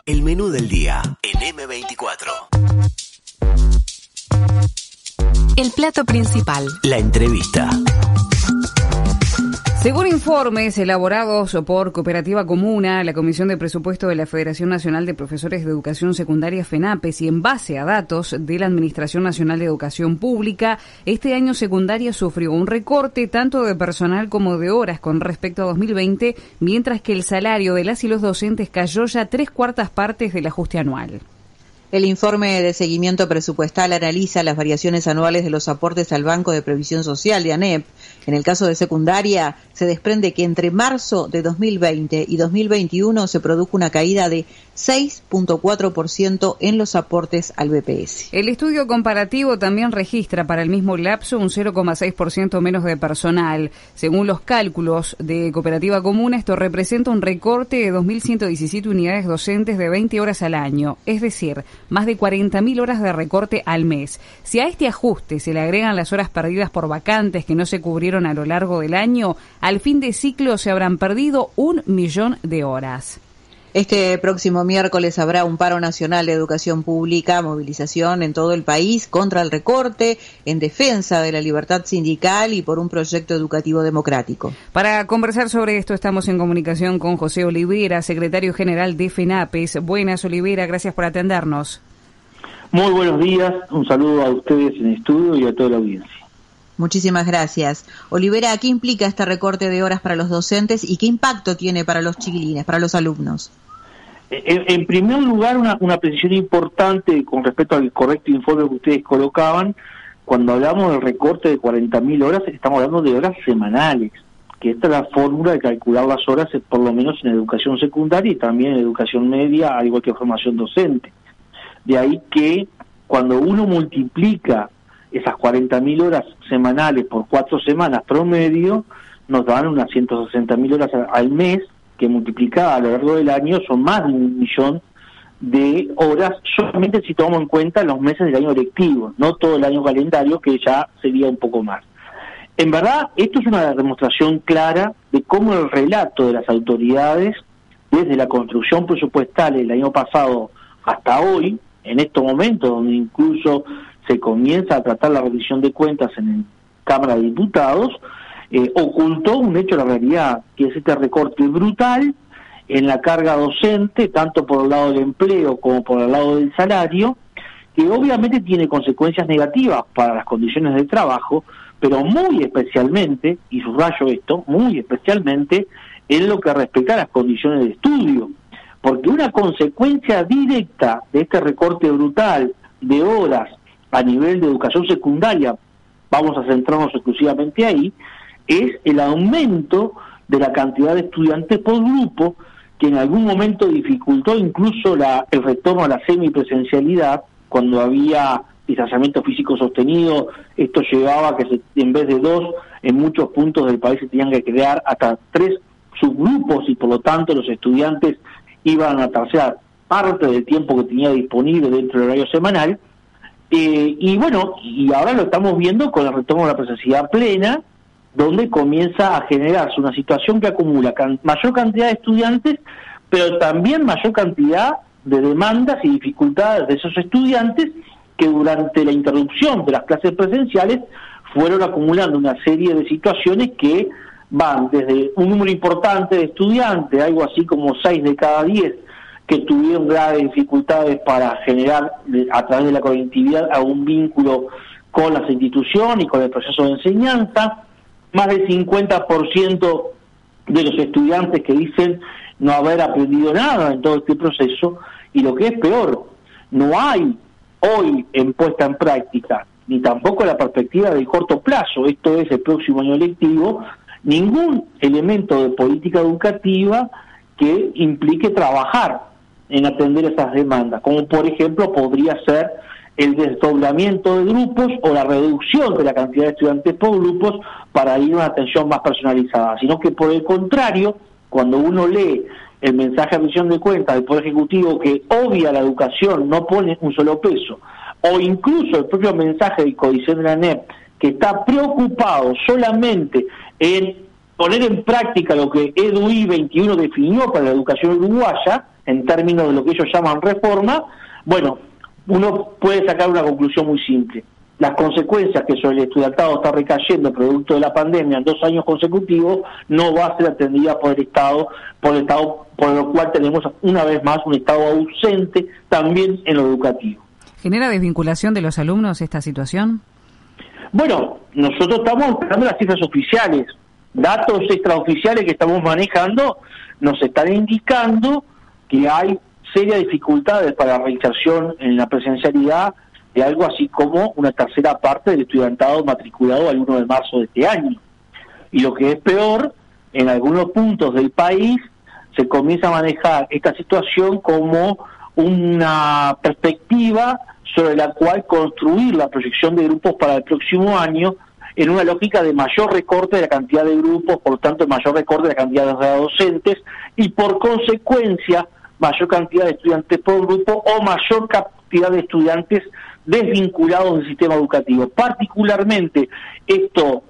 El menú del día en M24. El plato principal. La entrevista. Según informes elaborados por Cooperativa Comuna, la Comisión de Presupuesto de la Federación Nacional de Profesores de Educación Secundaria FENAPES y en base a datos de la Administración Nacional de Educación Pública, este año secundaria sufrió un recorte tanto de personal como de horas con respecto a 2020, mientras que el salario de las y los docentes cayó ya 3/4 partes del ajuste anual. El informe de seguimiento presupuestal analiza las variaciones anuales de los aportes al Banco de Previsión Social de ANEP. En el caso de secundaria, se desprende que entre marzo de 2020 y 2021 se produjo una caída de 6.4% en los aportes al BPS. El estudio comparativo también registra para el mismo lapso un 0,6% menos de personal. Según los cálculos de Cooperativa Comuna, esto representa un recorte de 2.117 unidades docentes de 20 horas al año, es decir, más de 40.000 horas de recorte al mes. Si a este ajuste se le agregan las horas perdidas por vacantes que no se cubrieron a lo largo del año, al fin de ciclo se habrán perdido 1 millón de horas. Este próximo miércoles habrá un paro nacional de educación pública, movilización en todo el país contra el recorte, en defensa de la libertad sindical y por un proyecto educativo democrático. Para conversar sobre esto estamos en comunicación con José Olivera, secretario general de FENAPES. Buenas, Olivera, gracias por atendernos. Muy buenos días, un saludo a ustedes en el estudio y a toda la audiencia. Muchísimas gracias. Olivera, ¿qué implica este recorte de horas para los docentes y qué impacto tiene para los chiquilines, para los alumnos? En primer lugar, una precisión importante con respecto al correcto informe que ustedes colocaban. Cuando hablamos del recorte de 40.000 horas, estamos hablando de horas semanales, que esta es la fórmula de calcular las horas, por lo menos en educación secundaria y también en educación media, al igual que formación docente. De ahí que cuando uno multiplica esas 40.000 horas semanales por 4 semanas promedio, nos dan unas 160.000 horas al mes, que multiplicada a lo largo del año son más de 1 millón de horas, solamente si tomamos en cuenta los meses del año lectivo, no todo el año calendario, que ya sería un poco más. En verdad, esto es una demostración clara de cómo el relato de las autoridades, desde la construcción presupuestal el año pasado hasta hoy, en estos momentos donde incluso se comienza a tratar la rendición de cuentas en la Cámara de Diputados, ocultó un hecho de la realidad, que es este recorte brutal en la carga docente, tanto por el lado del empleo como por el lado del salario, que obviamente tiene consecuencias negativas para las condiciones de trabajo, pero muy especialmente, y subrayo esto, muy especialmente en lo que respecta a las condiciones de estudio, porque una consecuencia directa de este recorte brutal de horas a nivel de educación secundaria, vamos a centrarnos exclusivamente ahí, es el aumento de la cantidad de estudiantes por grupo, que en algún momento dificultó incluso el retorno a la semipresencialidad, cuando había distanciamiento físico sostenido. Esto llevaba a que en vez de 2, en muchos puntos del país se tenían que crear hasta 3 subgrupos y por lo tanto los estudiantes iban a terciar parte del tiempo que tenía disponible dentro del horario semanal. Y ahora lo estamos viendo con el retorno a la presencialidad plena, donde comienza a generarse una situación que acumula mayor cantidad de estudiantes, pero también mayor cantidad de demandas y dificultades de esos estudiantes que durante la interrupción de las clases presenciales fueron acumulando una serie de situaciones que van desde un número importante de estudiantes, algo así como 6 de cada 10, que tuvieron graves dificultades para generar a través de la conectividad algún vínculo con las instituciones y con el proceso de enseñanza, más del 50% de los estudiantes que dicen no haber aprendido nada en todo este proceso, y lo que es peor, no hay hoy en puesta en práctica, ni tampoco la perspectiva del corto plazo, esto es el próximo año lectivo, ningún elemento de política educativa que implique trabajar en atender esas demandas, como por ejemplo podría ser el desdoblamiento de grupos o la reducción de la cantidad de estudiantes por grupos para ir a una atención más personalizada, sino que por el contrario, cuando uno lee el mensaje de rendición de cuentas del Poder Ejecutivo que obvia la educación, no pone un solo peso, o incluso el propio mensaje del Codicen de la ANEP, que está preocupado solamente en poner en práctica lo que EDUI 21 definió para la educación uruguaya, en términos de lo que ellos llaman reforma, bueno, uno puede sacar una conclusión muy simple. Las consecuencias que sobre el estudiantado está recayendo producto de la pandemia en 2 años consecutivos no va a ser atendida por el Estado, por lo cual tenemos una vez más un Estado ausente también en lo educativo. ¿Genera desvinculación de los alumnos esta situación? Bueno, nosotros estamos esperando las cifras oficiales. Datos extraoficiales que estamos manejando nos están indicando que hay serias dificultades para la reinserción en la presencialidad de algo así como una tercera parte del estudiantado matriculado al 1 de marzo de este año. Y lo que es peor, en algunos puntos del país se comienza a manejar esta situación como una perspectiva sobre la cual construir la proyección de grupos para el próximo año en una lógica de mayor recorte de la cantidad de grupos, por lo tanto mayor recorte de la cantidad de docentes y por consecuencia mayor cantidad de estudiantes por grupo o mayor cantidad de estudiantes desvinculados del sistema educativo. Particularmente esto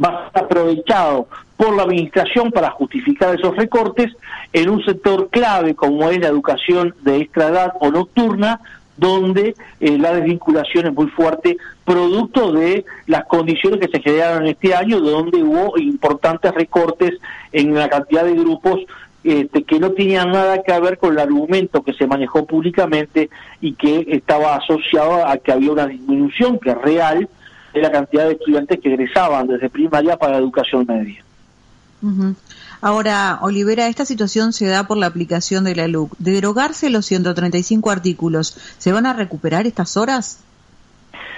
va a ser aprovechado por la administración para justificar esos recortes en un sector clave como es la educación de extra edad o nocturna, donde la desvinculación es muy fuerte, producto de las condiciones que se generaron este año, donde hubo importantes recortes en la cantidad de grupos que no tenían nada que ver con el argumento que se manejó públicamente y que estaba asociado a que había una disminución que es real de la cantidad de estudiantes que egresaban desde primaria para la educación media. Uh-huh. Ahora, Olivera, esta situación se da por la aplicación de la LUC. De derogarse los 135 artículos, ¿se van a recuperar estas horas?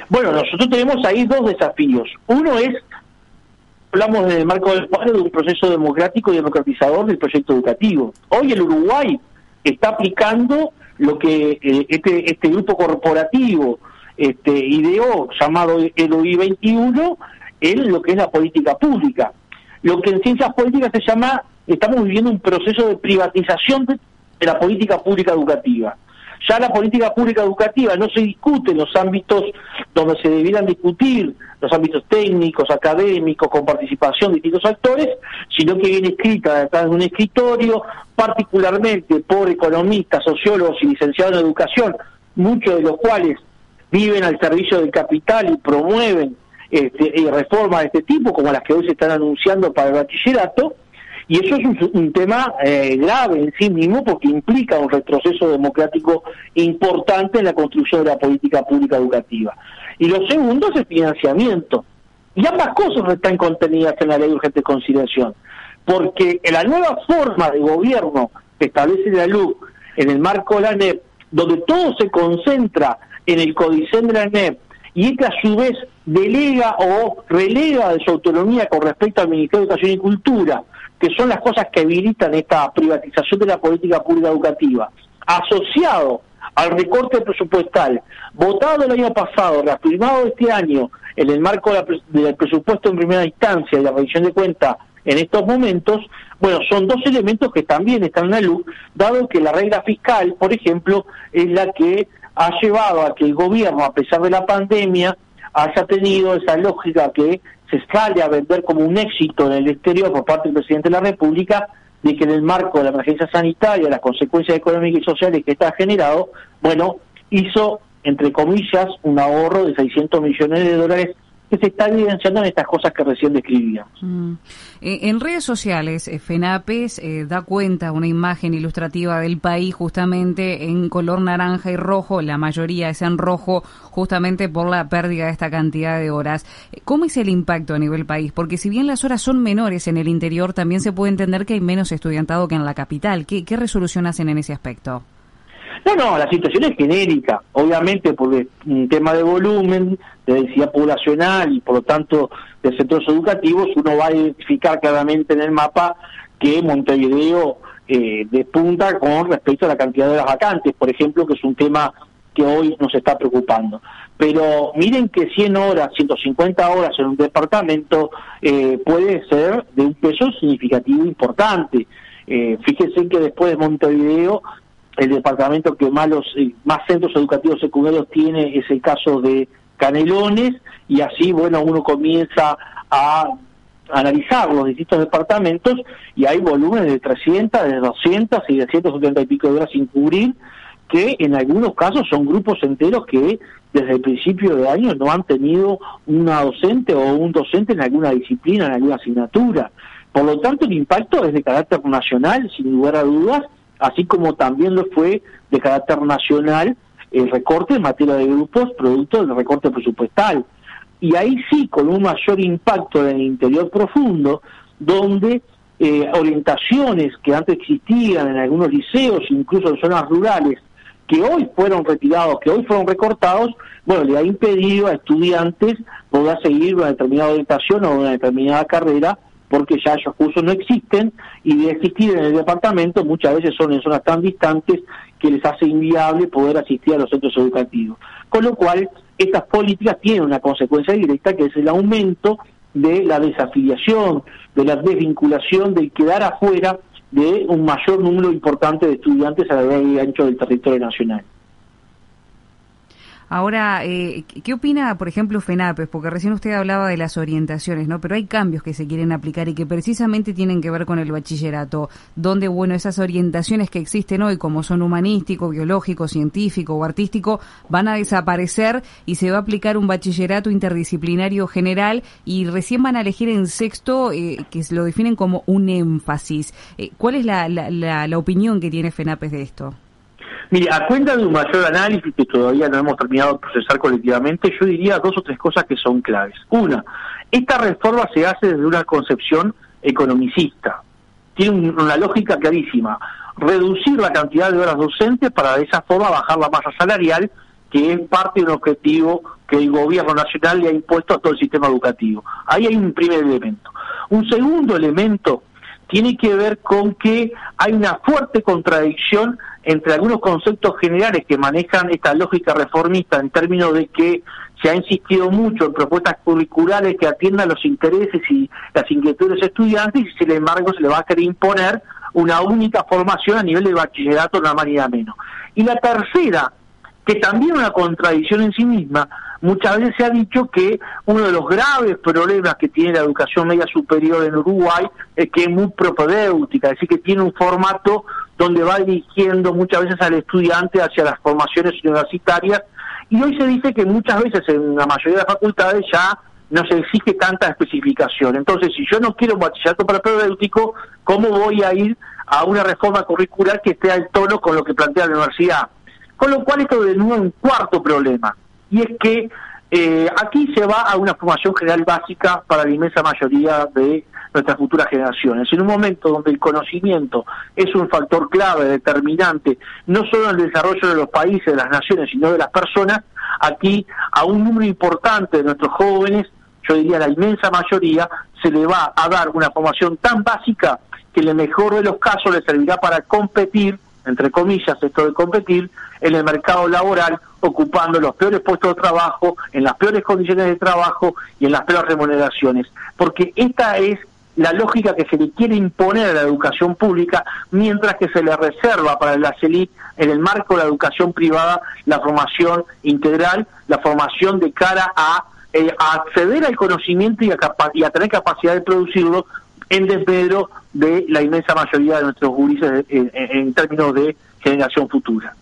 Bueno, nosotros tenemos ahí 2 desafíos. Uno es, hablamos en el marco del cuadro de un proceso democrático y democratizador del proyecto educativo. Hoy el Uruguay está aplicando lo que este grupo corporativo ideó, llamado el OI 21, en lo que es la política pública. Lo que en ciencias políticas se llama, estamos viviendo un proceso de privatización de la política pública educativa. Ya la política pública educativa no se discute en los ámbitos donde se debieran discutir, los ámbitos técnicos, académicos, con participación de distintos actores, sino que viene escrita detrás de un escritorio, particularmente por economistas, sociólogos y licenciados en educación, muchos de los cuales viven al servicio del capital y promueven reformas de este tipo, como las que hoy se están anunciando para el bachillerato, y eso es un tema grave en sí mismo porque implica un retroceso democrático importante en la construcción de la política pública educativa. Y lo segundo es el financiamiento. Y ambas cosas están contenidas en la ley de urgente consideración, porque en la nueva forma de gobierno que establece la LUC en el marco de la ANEP, donde todo se concentra en el codicen de la ANEP, y esta a su vez delega o relega de su autonomía con respecto al Ministerio de Educación y Cultura, que son las cosas que habilitan esta privatización de la política pública educativa, asociado al recorte presupuestal, votado el año pasado, reafirmado este año en el marco del presupuesto en primera instancia y la revisión de cuentas en estos momentos, bueno, son 2 elementos que también están en la luz, dado que la regla fiscal, por ejemplo, es la que ha llevado a que el gobierno, a pesar de la pandemia, haya tenido esa lógica que se sale a vender como un éxito en el exterior por parte del presidente de la República, de que en el marco de la emergencia sanitaria, las consecuencias económicas y sociales que está generado, bueno, hizo, entre comillas, un ahorro de $600 millones que se está evidenciando en estas cosas que recién describíamos. En redes sociales, FENAPES da cuenta una imagen ilustrativa del país justamente en color naranja y rojo, la mayoría es en rojo, justamente por la pérdida de esta cantidad de horas. ¿Cómo es el impacto a nivel país? Porque si bien las horas son menores en el interior, también se puede entender que hay menos estudiantado que en la capital. ¿Qué resolución hacen en ese aspecto? No, la situación es genérica, obviamente por un tema de volumen, de densidad poblacional y por lo tanto de centros educativos, uno va a identificar claramente en el mapa que Montevideo despunta con respecto a la cantidad de las vacantes, por ejemplo, que es un tema que hoy nos está preocupando. Pero miren que 100 horas, 150 horas en un departamento puede ser de un peso significativo importante. Fíjense que después de Montevideo, el departamento que más centros educativos secundarios tiene es el caso de Canelones, y así, bueno, uno comienza a analizar los distintos departamentos y hay volúmenes de 300, de 200 y de 170 y pico de horas sin cubrir, que en algunos casos son grupos enteros que desde el principio de año no han tenido una docente o un docente en alguna disciplina, en alguna asignatura. Por lo tanto, el impacto es de carácter nacional, sin lugar a dudas, así como también lo fue de carácter nacional el recorte en materia de grupos producto del recorte presupuestal. Y ahí sí, con un mayor impacto en el interior profundo, donde orientaciones que antes existían en algunos liceos, incluso en zonas rurales, que hoy fueron retirados, que hoy fueron recortados, bueno, le ha impedido a estudiantes poder seguir una determinada orientación o una determinada carrera, porque ya esos cursos no existen, y de existir en el departamento muchas veces son en zonas tan distantes que les hace inviable poder asistir a los centros educativos. Con lo cual, estas políticas tienen una consecuencia directa, que es el aumento de la desafiliación, de la desvinculación, del quedar afuera de un mayor número importante de estudiantes a lo largo y ancho del territorio nacional. Ahora, ¿qué opina, por ejemplo, FENAPES? Porque recién usted hablaba de las orientaciones, ¿no? Pero hay cambios que se quieren aplicar y que precisamente tienen que ver con el bachillerato, donde, bueno, esas orientaciones que existen hoy, como son humanístico, biológico, científico o artístico, van a desaparecer y se va a aplicar un bachillerato interdisciplinario general, y recién van a elegir en sexto, que lo definen como un énfasis. ¿Cuál es la opinión que tiene FENAPES de esto? Mire, a cuenta de un mayor análisis que todavía no hemos terminado de procesar colectivamente, yo diría 2 o 3 cosas que son claves. Una, esta reforma se hace desde una concepción economicista. Tiene una lógica clarísima: reducir la cantidad de horas docentes para de esa forma bajar la masa salarial, que es parte de un objetivo que el gobierno nacional le ha impuesto a todo el sistema educativo. Ahí hay un primer elemento. Un segundo elemento tiene que ver con que hay una fuerte contradicción entre algunos conceptos generales que manejan esta lógica reformista, en términos de que se ha insistido mucho en propuestas curriculares que atiendan los intereses y las inquietudes de estudiantes, y sin embargo se le va a querer imponer una única formación a nivel de bachillerato, nada más ni nada menos. Y la tercera, que también es una contradicción en sí misma, muchas veces se ha dicho que uno de los graves problemas que tiene la educación media superior en Uruguay es que es muy propedéutica, es decir, que tiene un formato donde va dirigiendo muchas veces al estudiante hacia las formaciones universitarias, y hoy se dice que muchas veces en la mayoría de las facultades ya no se exige tanta especificación. Entonces, si yo no quiero un bachillerato propedéutico, ¿cómo voy a ir a una reforma curricular que esté al tono con lo que plantea la universidad? Con lo cual esto denúa un cuarto problema, y es que aquí se va a una formación general básica para la inmensa mayoría de nuestras futuras generaciones. En un momento donde el conocimiento es un factor clave, determinante, no solo en el desarrollo de los países, de las naciones, sino de las personas, aquí a un número importante de nuestros jóvenes, yo diría la inmensa mayoría, se le va a dar una formación tan básica que en el mejor de los casos le servirá para competir, entre comillas, esto de competir, en el mercado laboral, ocupando los peores puestos de trabajo, en las peores condiciones de trabajo y en las peores remuneraciones. Porque esta es la lógica que se le quiere imponer a la educación pública, mientras que se le reserva para las élites, en el marco de la educación privada, la formación integral, la formación de cara a acceder al conocimiento y a tener capacidad de producirlo, en desmedro de la inmensa mayoría de nuestros gurises en términos de generación futura.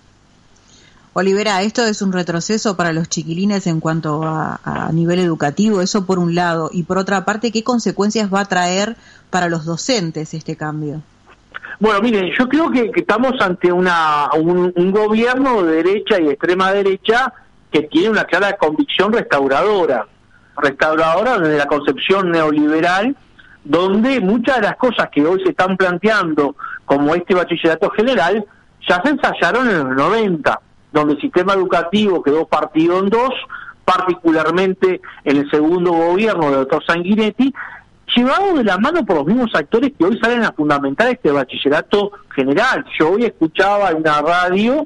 Olivera, esto es un retroceso para los chiquilines en cuanto a nivel educativo, eso por un lado, y por otra parte, ¿qué consecuencias va a traer para los docentes este cambio? Bueno, miren, yo creo que estamos ante un gobierno de derecha y extrema derecha que tiene una clara convicción restauradora desde la concepción neoliberal, donde muchas de las cosas que hoy se están planteando, como este bachillerato general, ya se ensayaron en los 90, donde el sistema educativo quedó partido en dos, particularmente en el segundo gobierno del doctor Sanguinetti, llevado de la mano por los mismos actores que hoy salen a fundamentar este bachillerato general. Yo hoy escuchaba en una radio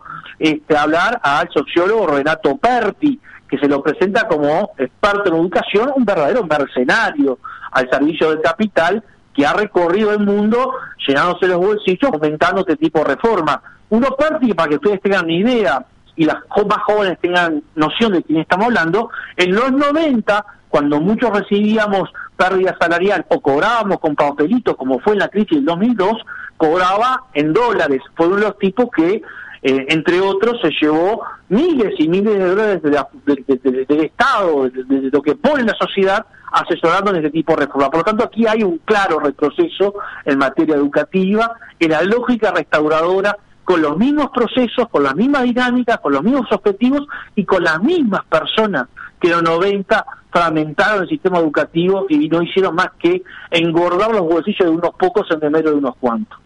hablar al sociólogo Renato Perti, que se lo presenta como experto en educación, un verdadero mercenario al servicio del capital, que ha recorrido el mundo llenándose los bolsillos, fomentando este tipo de reforma. Uno Perti, para que ustedes tengan una idea, y las más jóvenes tengan noción de quién estamos hablando, en los 90, cuando muchos recibíamos pérdida salarial o cobrábamos con papelitos, como fue en la crisis del 2002, cobraba en dólares. Fue uno de los tipos que, entre otros, se llevó miles y miles de dólares del Estado, de lo que pone la sociedad, asesorando en este tipo de reforma. Por lo tanto, aquí hay un claro retroceso en materia educativa, en la lógica restauradora, con los mismos procesos, con las mismas dinámicas, con los mismos objetivos y con las mismas personas que en los 90 fragmentaron el sistema educativo y no hicieron más que engordar los bolsillos de unos pocos en demero de unos cuantos.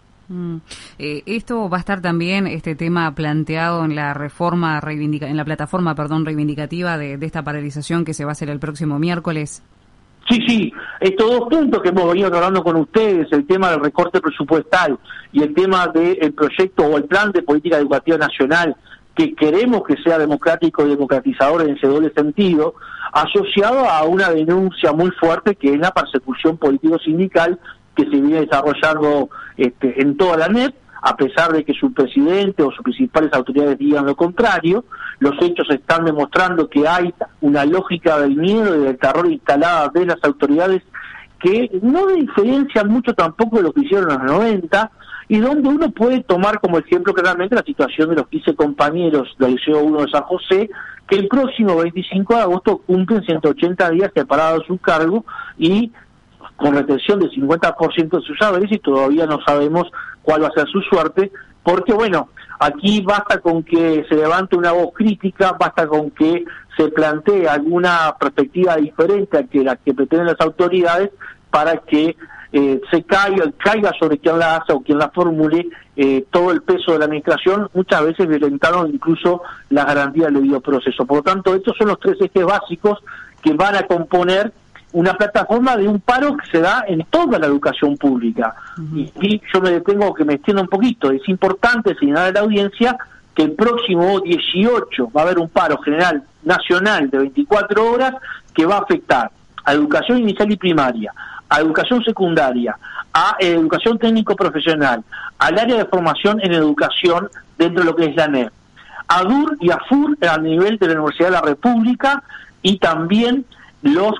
Esto va a estar también, este tema planteado en la reforma en la plataforma, reivindicativa de esta paralización que se va a hacer el próximo miércoles. Sí, estos dos puntos que hemos venido hablando con ustedes, el tema del recorte presupuestal y el tema del proyecto o el plan de política educativa nacional, que queremos que sea democrático y democratizador en ese doble sentido, asociado a una denuncia muy fuerte que es la persecución político-sindical que se viene desarrollando en toda la ANEP, a pesar de que su presidente o sus principales autoridades digan lo contrario. Los hechos están demostrando que hay una lógica del miedo y del terror instalada de las autoridades que no diferencian mucho tampoco de lo que hicieron en los 90, y donde uno puede tomar como ejemplo claramente la situación de los 15 compañeros del Liceo 1 de San José, que el próximo 25 de agosto cumplen 180 días separados de su cargo y con retención del 50% de sus saberes, y todavía no sabemos cuál va a ser su suerte, porque bueno, aquí basta con que se levante una voz crítica, basta con que se plantee alguna perspectiva diferente a que la que pretenden las autoridades para que se caiga sobre quien la hace o quien la formule todo el peso de la administración, muchas veces violentaron incluso las garantías del debido proceso. Por lo tanto, estos son los tres ejes básicos que van a componer una plataforma de un paro que se da en toda la educación pública. Y yo me detengo, que me extienda un poquito. Es importante señalar a la audiencia que el próximo 18 va a haber un paro general nacional de 24 horas que va a afectar a educación inicial y primaria, a educación secundaria, a educación técnico-profesional, al área de formación en educación dentro de lo que es la ANEP, a DUR y a FUR a nivel de la Universidad de la República, y también los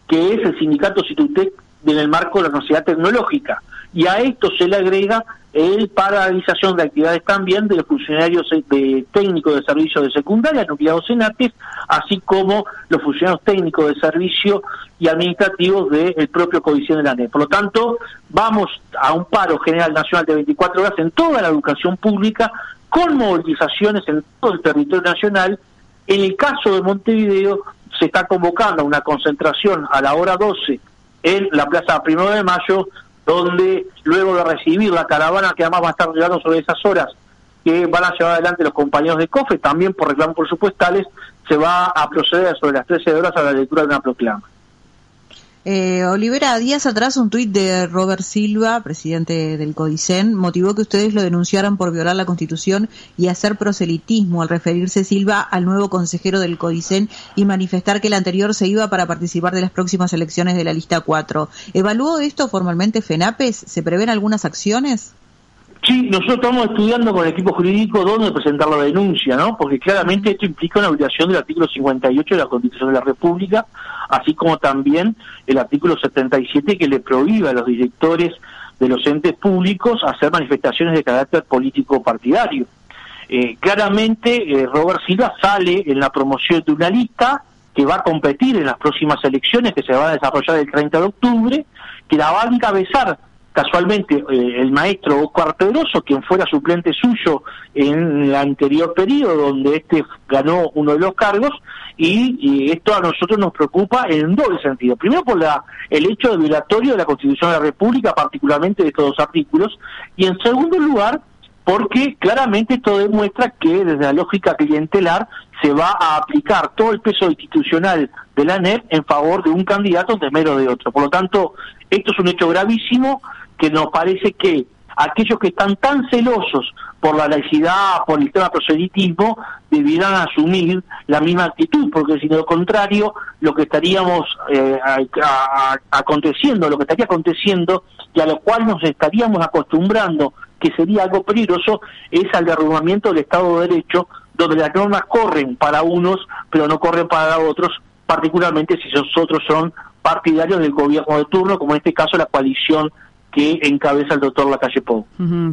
que es el sindicato Situtec en el marco de la Universidad Tecnológica. Y a esto se le agrega el paralización de actividades también de los funcionarios técnicos de servicios de secundaria, nucleados en ATES, así como los funcionarios técnicos de servicio y administrativos del propio Codicen de la ANEP. Por lo tanto, vamos a un paro general nacional de 24 horas en toda la educación pública, con movilizaciones en todo el territorio nacional. En el caso de Montevideo, se está convocando a una concentración a la hora 12 en la Plaza 1 de Mayo, donde luego de recibir la caravana que además va a estar llegando sobre esas horas que van a llevar adelante los compañeros de COFE, también por reclamos presupuestales, se va a proceder sobre las 13 horas a la lectura de una proclama. Olivera, días atrás un tuit de Robert Silva, presidente del Codicen, motivó que ustedes lo denunciaran por violar la Constitución y hacer proselitismo, al referirse Silva al nuevo consejero del Codicen y manifestar que el anterior se iba para participar de las próximas elecciones de la lista 4. ¿Evaluó esto formalmente FENAPES? ¿Se prevén algunas acciones? Sí, nosotros estamos estudiando con el equipo jurídico dónde presentar la denuncia, ¿no? Porque claramente esto implica una obligación del artículo 58 de la Constitución de la República, así como también el artículo 77 que le prohíbe a los directores de los entes públicos hacer manifestaciones de carácter político partidario. Claramente Robert Silva sale en la promoción de una lista que va a competir en las próximas elecciones que se van a desarrollar el 30 de octubre, que la va a encabezar casualmente el maestro Oscar Pedroso, quien fuera suplente suyo en el anterior periodo, donde ganó uno de los cargos, y esto a nosotros nos preocupa en doble sentido. Primero, por el hecho de violatorio de la Constitución de la República, particularmente de estos dos artículos, y en segundo lugar, porque claramente esto demuestra que desde la lógica clientelar se va a aplicar todo el peso institucional de la ANEP en favor de un candidato en desmedro de otro. Por lo tanto, esto es un hecho gravísimo que nos parece que aquellos que están tan celosos por la laicidad, por el tema proselitismo, debieran asumir la misma actitud, porque si de lo contrario, lo que estaríamos aconteciendo, lo que estaría aconteciendo, y a lo cual nos estaríamos acostumbrando, que sería algo peligroso, es al derrumbamiento del Estado de Derecho, donde las normas corren para unos, pero no corren para otros, particularmente si nosotros son partidarios del gobierno de turno, como en este caso la coalición que encabeza el doctor Lacalle Pou.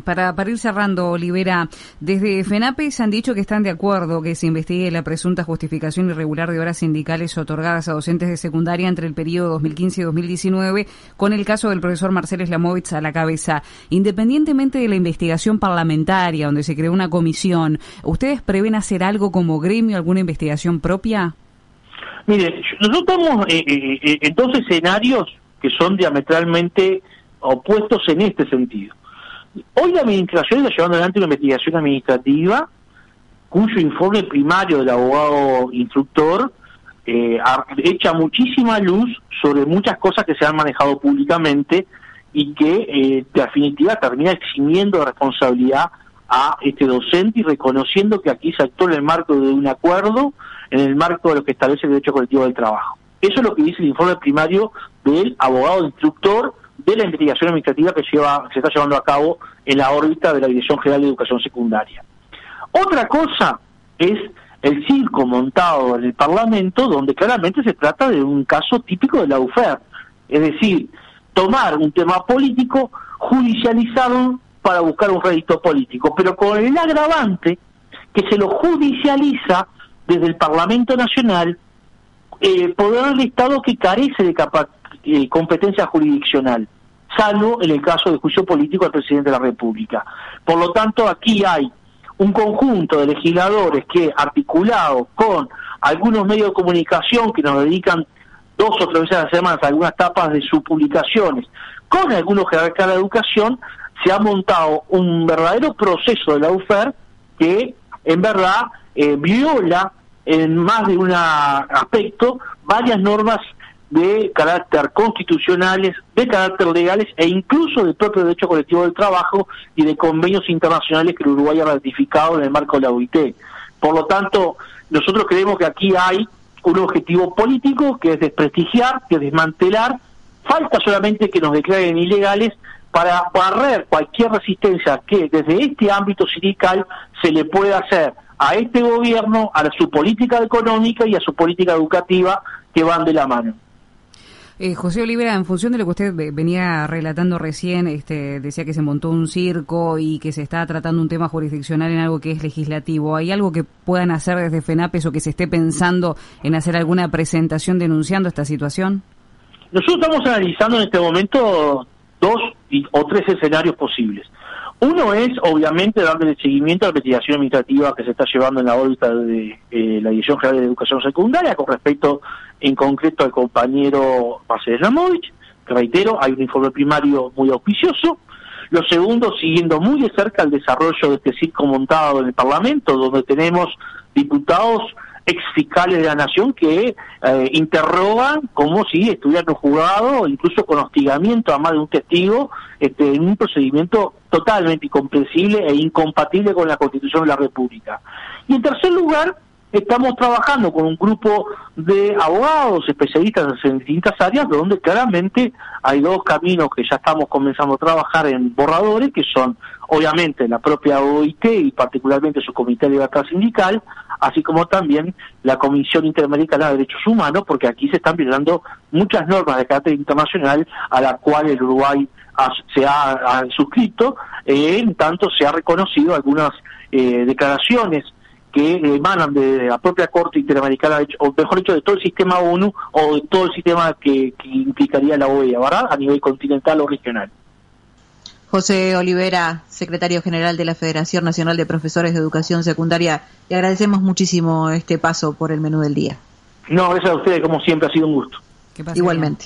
Para ir cerrando, Olivera, desde FENAPE se han dicho que están de acuerdo que se investigue la presunta justificación irregular de horas sindicales otorgadas a docentes de secundaria entre el periodo 2015 y 2019, con el caso del profesor Marcelo Slamovich a la cabeza. Independientemente de la investigación parlamentaria, donde se creó una comisión, ¿ustedes prevén hacer algo como gremio, alguna investigación propia? Mire, nosotros estamos en dos escenarios que son diametralmente opuestos en este sentido. Hoy la administración está llevando adelante una investigación administrativa cuyo informe primario del abogado instructor echa muchísima luz sobre muchas cosas que se han manejado públicamente y que en definitiva termina eximiendo de responsabilidad a este docente y reconociendo que aquí se actuó en el marco de un acuerdo, en el marco de lo que establece el derecho colectivo del trabajo. Eso es lo que dice el informe primario del abogado instructor de la investigación administrativa que se está llevando a cabo en la órbita de la Dirección General de Educación Secundaria. Otra cosa es el circo montado en el Parlamento, donde claramente se trata de un caso típico de la UFER, es decir, tomar un tema político, judicializarlo para buscar un rédito político, pero con el agravante que se lo judicializa desde el Parlamento Nacional, poder del Estado que carece de competencia jurisdiccional, salvo en el caso de juicio político al presidente de la República. Por lo tanto, aquí hay un conjunto de legisladores que, articulados con algunos medios de comunicación que nos dedican 2 o 3 veces a la semana a algunas tapas de sus publicaciones, con algunos que abarcan la educación, se ha montado un verdadero proceso de la UFER que, en verdad, viola en más de un aspecto varias normas de carácter constitucionales, de carácter legales e incluso del propio derecho colectivo del trabajo y de convenios internacionales que el Uruguay ha ratificado en el marco de la OIT. Por lo tanto, nosotros creemos que aquí hay un objetivo político que es desprestigiar, que es desmantelar. Falta solamente que nos declaren ilegales para barrer cualquier resistencia que desde este ámbito sindical se le pueda hacer a este gobierno, a su política económica y a su política educativa que van de la mano. José Olivera, en función de lo que usted venía relatando recién, decía que se montó un circo y que se está tratando un tema jurisdiccional en algo que es legislativo. ¿Hay algo que puedan hacer desde FENAPES o que se esté pensando en hacer alguna presentación denunciando esta situación? Nosotros estamos analizando en este momento 2 o 3 escenarios posibles. Uno es, obviamente, darle seguimiento a la investigación administrativa que se está llevando en la órbita de la Dirección General de Educación Secundaria con respecto, en concreto, al compañero Marcelo Slamovich, que reitero, hay un informe primario muy auspicioso. Lo segundo, siguiendo muy de cerca el desarrollo de este circo montado en el Parlamento, donde tenemos diputados ex fiscales de la Nación que interrogan como si estuvieran en un juzgado, incluso con hostigamiento a más de un testigo, en un procedimiento totalmente incomprensible e incompatible con la Constitución de la República. Y en tercer lugar, estamos trabajando con un grupo de abogados especialistas en distintas áreas, donde claramente hay 2 caminos que ya estamos comenzando a trabajar en borradores, que son obviamente la propia OIT y particularmente su Comité de Libertad Sindical, así como también la Comisión Interamericana de Derechos Humanos, porque aquí se están violando muchas normas de carácter internacional a la cual el Uruguay se ha suscrito, en tanto se ha reconocido algunas declaraciones que emanan de la propia Corte Interamericana, o mejor dicho, de todo el sistema ONU o de todo el sistema que implicaría la OEA, ¿verdad?, a nivel continental o regional. José Olivera, secretario general de la Federación Nacional de Profesores de Educación Secundaria, le agradecemos muchísimo este paso por el menú del día. No, gracias a ustedes, como siempre, ha sido un gusto. Igualmente.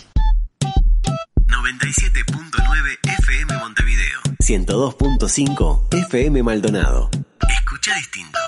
97.9 FM Montevideo. 102.5 FM Maldonado. Escucha distinto.